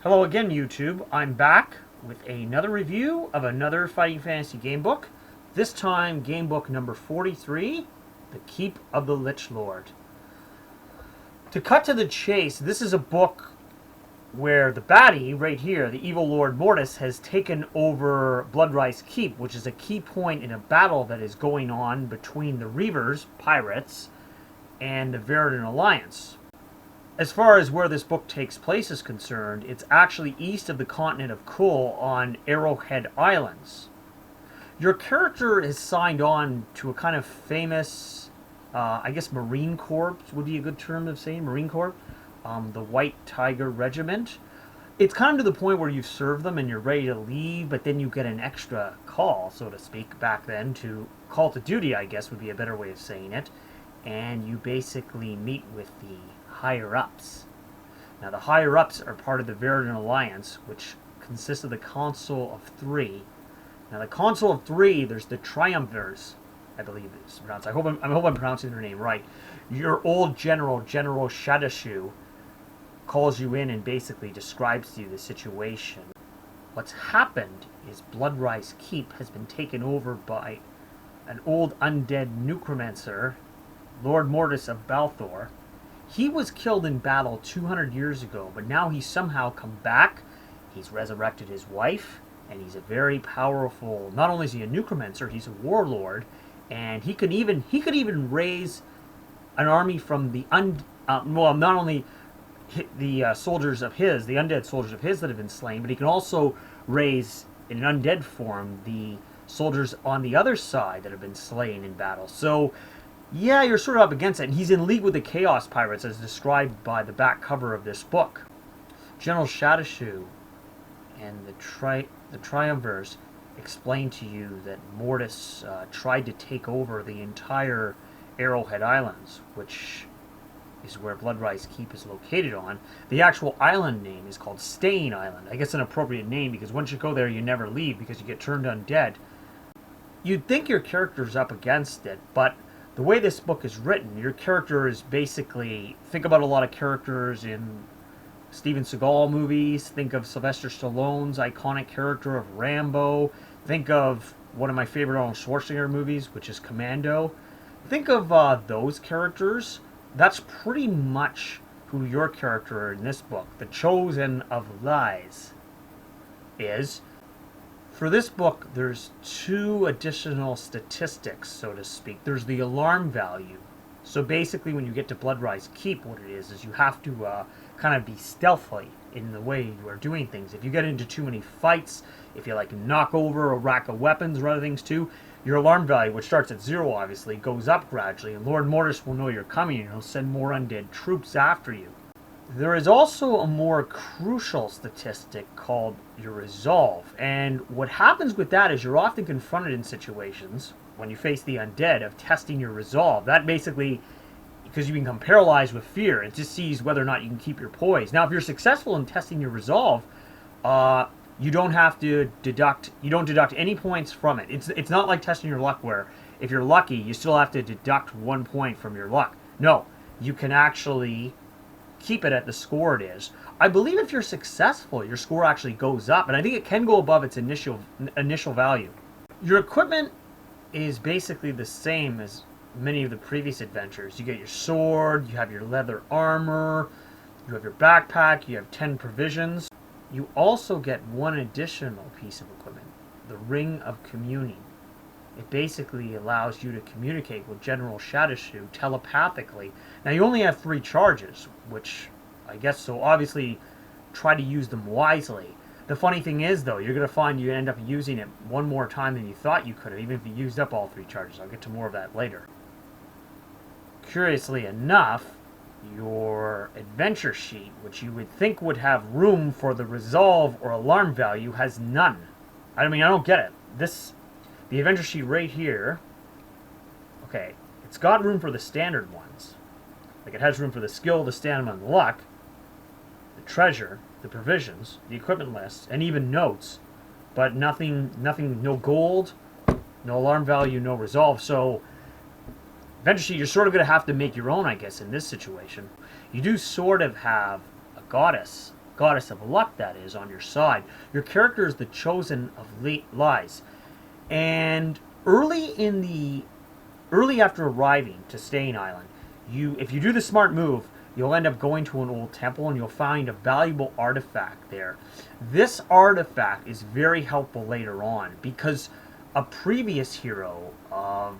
Hello again, YouTube. I'm back with another review of another Fighting Fantasy game book. This time, game book number 43, The Keep of the Lich-Lord. To cut to the chase, this is a book where the baddie, right here, the evil Lord Mortis, has taken over Bloodrise Keep, which is a key point in a battle that is going on between the Reavers, pirates, and the Varadian Alliance. As far as where this book takes place is concerned, it's actually east of the continent of Kul on Arrowhead Islands. Your character is signed on to a kind of famous, I guess Marine Corps would be a good term of saying, Marine Corps, the White Tiger Regiment. It's kind of to the point where you've served them and you're ready to leave, but then you get an extra call, so to speak, back then to call to duty, I guess would be a better way of saying it, and you basically meet with the higher-ups. Now, the higher-ups are part of the Varadian Alliance, which consists of the Council of Three. Now, the Council of Three, there's the Triumvirs, I believe it's pronounced. I hope I'm pronouncing their name right. Your old General Shadashu, calls you in and basically describes to you the situation. What's happened is Bloodrise Keep has been taken over by an old undead necromancer, Lord Mortis of Balthor. He was killed in battle 200 years ago, but now he's somehow come back. He's resurrected his wife, and he's a very powerful, not only is he a necromancer, he's a warlord, and he could even raise an army from the not only the soldiers of his, the undead soldiers of his that have been slain, but he can also raise in an undead form the soldiers on the other side that have been slain in battle. So yeah, you're sort of up against it. And he's in league with the Chaos Pirates, as described by the back cover of this book. General Shadashu and the Triumvirs explain to you that Mortis tried to take over the entire Arrowhead Islands, which is where Bloodrise Keep is located on. The actual island name is called Staying Island. I guess an appropriate name, because once you go there, you never leave because you get turned undead. You'd think your character's up against it, but the way this book is written, your character is basically, think about a lot of characters in Steven Seagal movies, think of Sylvester Stallone's iconic character of Rambo, think of one of my favorite Arnold Schwarzenegger movies, which is Commando. Think of those characters. That's pretty much who your character in this book, the Chosen of Lies, is. For this book, there's two additional statistics, so to speak. There's the alarm value. So basically, when you get to Bloodrise Keep, what it is you have to kind of be stealthy in the way you are doing things. If you get into too many fights, if you knock over a rack of weapons or other things too, your alarm value, which starts at 0 obviously, goes up gradually, and Lord Mortis will know you're coming and he'll send more undead troops after you. There is also a more crucial statistic called your resolve, and what happens with that is you're often confronted in situations, when you face the undead, of testing your resolve. That basically, because you become paralyzed with fear, it just sees whether or not you can keep your poise. Now, if you're successful in testing your resolve, you don't have to deduct any points from it. It's not like testing your luck where if you're lucky, you still have to deduct 1 point from your luck. No, you can actually keep it at the score it is. I believe if you're successful, your score actually goes up, and I think it can go above its initial value. Your equipment is basically the same as many of the previous adventures. You get your sword, you have your leather armor, you have your backpack, you have 10 provisions. You also get one additional piece of equipment, the Ring of Communing. It basically allows you to communicate with General Shadashu telepathically. Now, you only have 3 charges, which I guess, so obviously try to use them wisely. The funny thing is, though, you're going to find you end up using it one more time than you thought you could have, even if you used up all 3 charges. I'll get to more of that later. Curiously enough, your adventure sheet, which you would think would have room for the resolve or alarm value, has none. I mean, I don't get it. The adventure sheet right here, okay, it's got room for the standard ones. Like, it has room for the skill, the stamina, and the luck, the treasure, the provisions, the equipment list, and even notes, but nothing, no gold, no alarm value, no resolve. So adventure sheet, you're sort of going to have to make your own, I guess, in this situation. You do sort of have a goddess goddess of luck, that is, on your side. Your character is the chosen of lies. And early after arriving to Staying Island, if you do the smart move, you'll end up going to an old temple and you'll find a valuable artifact there. This artifact is very helpful later on because a previous hero of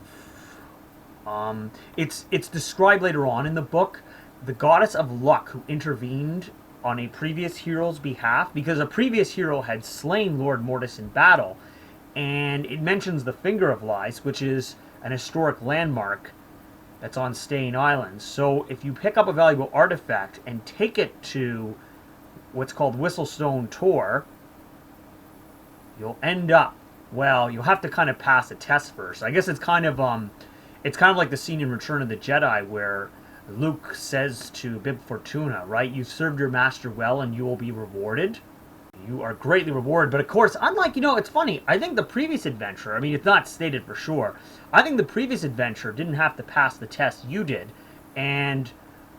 it's described later on in the book, the goddess of luck who intervened on a previous hero's behalf because a previous hero had slain Lord Mortis in battle, and it mentions the Finger of Lies, which is an historic landmark that's on Staying Islands. So if you pick up a valuable artifact and take it to what's called Whistlestone Tor, you'll end up, well, you'll have to kind of pass a test first. I guess it's kind of like the scene in Return of the Jedi where Luke says to Bib Fortuna, right? You've served your master well and you will be rewarded. You are greatly rewarded. But of course, unlike, it's funny, I think the previous adventure, I mean, it's not stated for sure, I think the previous adventure didn't have to pass the test you did. And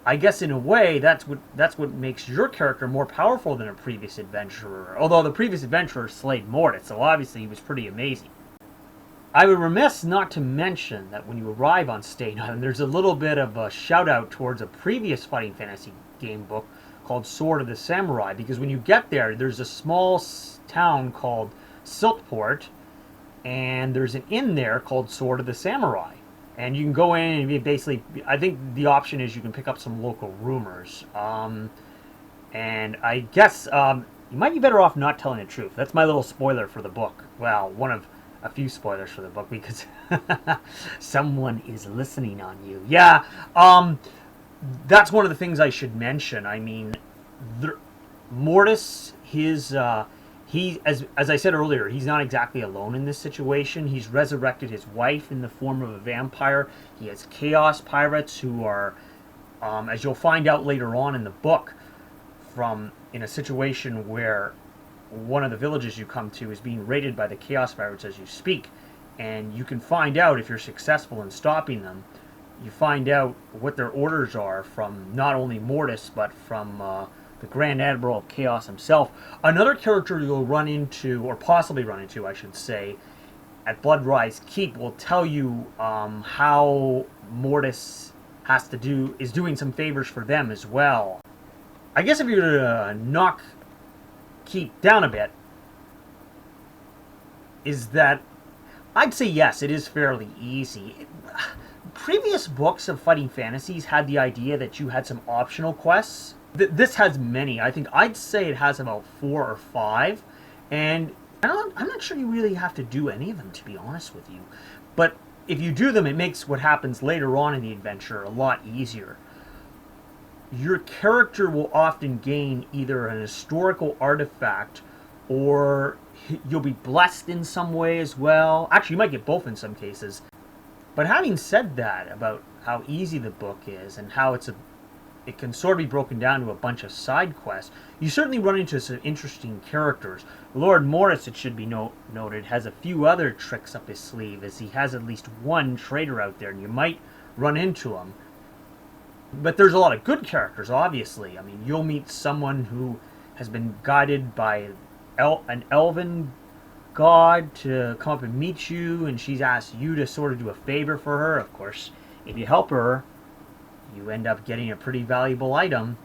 I guess in a way, that's what makes your character more powerful than a previous adventurer. Although the previous adventurer slayed Mortis, so obviously he was pretty amazing. I would be remiss not to mention that when you arrive on Staying Island, there's a little bit of a shout out towards a previous Fighting Fantasy game book called Sword of the Samurai, because when you get there, there's a small town called Siltport, and there's an inn there called Sword of the Samurai. And you can go in and basically, I think the option is you can pick up some local rumors. And I guess you might be better off not telling the truth. That's my little spoiler for the book. Well, one of a few spoilers for the book because someone is listening on you. Yeah, that's one of the things I should mention. I mean, Mortis, as I said earlier, he's not exactly alone in this situation. He's resurrected his wife in the form of a vampire. He has chaos pirates who are, as you'll find out later on in the book, in a situation where one of the villages you come to is being raided by the chaos pirates as you speak, and you can find out if you're successful in stopping them. You find out what their orders are from not only Mortis but from the Grand Admiral of Chaos himself. Another character you'll run into, or possibly run into, I should say, at Bloodrise Keep will tell you how Mortis is doing some favors for them as well. I guess if you're to knock Keep down a bit, is that I'd say yes, it is fairly easy. Previous books of Fighting Fantasies had the idea that you had some optional quests. This has many. I think I'd say it has about 4 or 5, and I'm not sure you really have to do any of them, to be honest with you. But if you do them, it makes what happens later on in the adventure a lot easier. Your character will often gain either an historical artifact or you'll be blessed in some way as well. Actually, you might get both in some cases. But having said that about how easy the book is and how it can sort of be broken down to a bunch of side quests, you certainly run into some interesting characters. Lord Mortis, it should be noted, has a few other tricks up his sleeve, as he has at least one traitor out there, and you might run into him. But there's a lot of good characters, obviously. I mean, you'll meet someone who has been guided by an elven god to come up and meet you, and she's asked you to sort of do a favor for her. Of course, if you help her, you end up getting a pretty valuable item.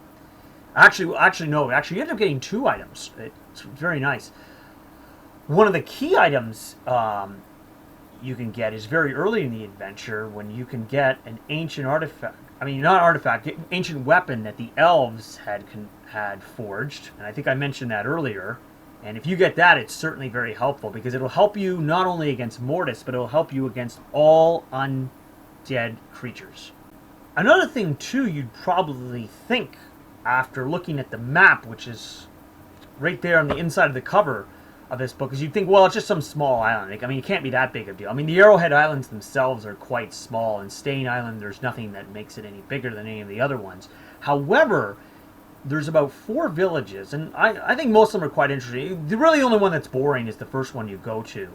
Actually, you end up getting 2 items. It's very nice. One of the key items you can get is very early in the adventure, when you can get an ancient artifact. I mean, not artifact, ancient weapon that the elves had forged, and I think I mentioned that earlier. And if you get that, it's certainly very helpful, because it'll help you not only against Mortis, but it'll help you against all undead creatures. Another thing, too, you'd probably think, after looking at the map, which is right there on the inside of the cover of this book, is you'd think, well, it's just some small island. I mean, it can't be that big of a deal. I mean, the Arrowhead Islands themselves are quite small, and Staying Island, there's nothing that makes it any bigger than any of the other ones. However, there's about 4 villages, and I think most of them are quite interesting. Really, the only one that's boring is the first one you go to,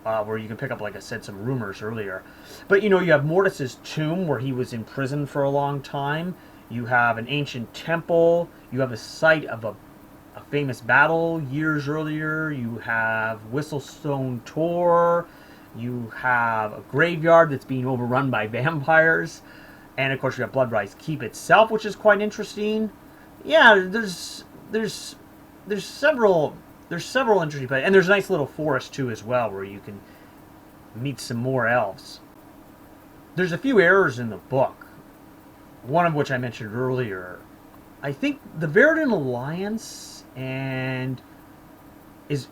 where you can pick up, like I said, some rumors earlier. But, you have Mortis's tomb, where he was imprisoned for a long time. You have an ancient temple. You have a site of a famous battle years earlier. You have Whistlestone Tor. You have a graveyard that's being overrun by vampires. And of course you have Bloodrise Keep itself, which is quite interesting. Yeah, there's several interesting places, and there's a nice little forest too as well where you can meet some more elves. There's a few errors in the book, one of which I mentioned earlier. I think the Varadian Alliance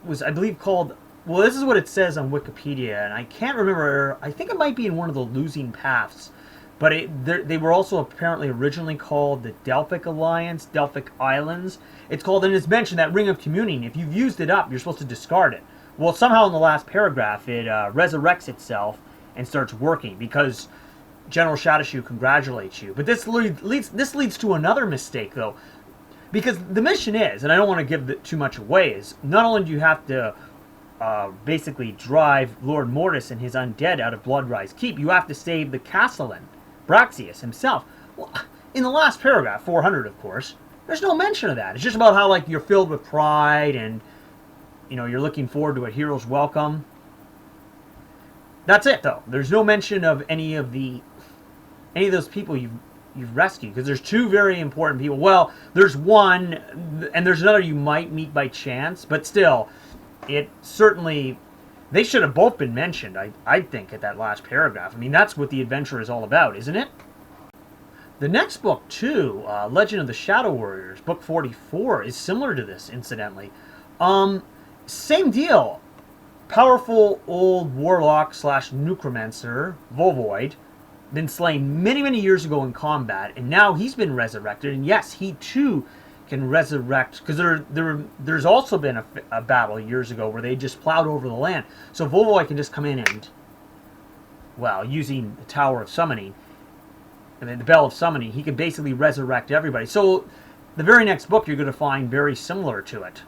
was I believe called, well, this is what it says on Wikipedia, and I can't remember. I think it might be in one of the losing paths, but they were also apparently originally called the Delphic Alliance, Delphic Islands. It's called, and it's mentioned that Ring of Communing. If you've used it up, you're supposed to discard it. Well, somehow in the last paragraph, it resurrects itself and starts working because General Shadowshoe congratulates you. But this leads to another mistake, though. Because the mission is, and I don't want to give too much away, is not only do you have to basically drive Lord Mortis and his undead out of Bloodrise Keep, you have to save the Castellan, Braxius himself. Well, in the last paragraph, 400 of course, there's no mention of that. It's just about how like you're filled with pride and you're looking forward to a hero's welcome. That's it, though. There's no mention of any of those people you've rescued, because there's two very important people. Well, there's one, and there's another you might meet by chance, but still, it certainly, they should have both been mentioned, I think, at that last paragraph. I mean, that's what the adventure is all about, isn't it? The next book, too, Legend of the Shadow Warriors, book 44, is similar to this, incidentally. Same deal. Powerful old warlock slash necromancer, Volvoid, been slain many, many years ago in combat, and now he's been resurrected, and yes, he too can resurrect, because there's also been a battle years ago where they just plowed over the land. So Volvoid can just come in and, well, using the Tower of Summoning, and then the Bell of Summoning, he can basically resurrect everybody. So the very next book you're going to find very similar to it.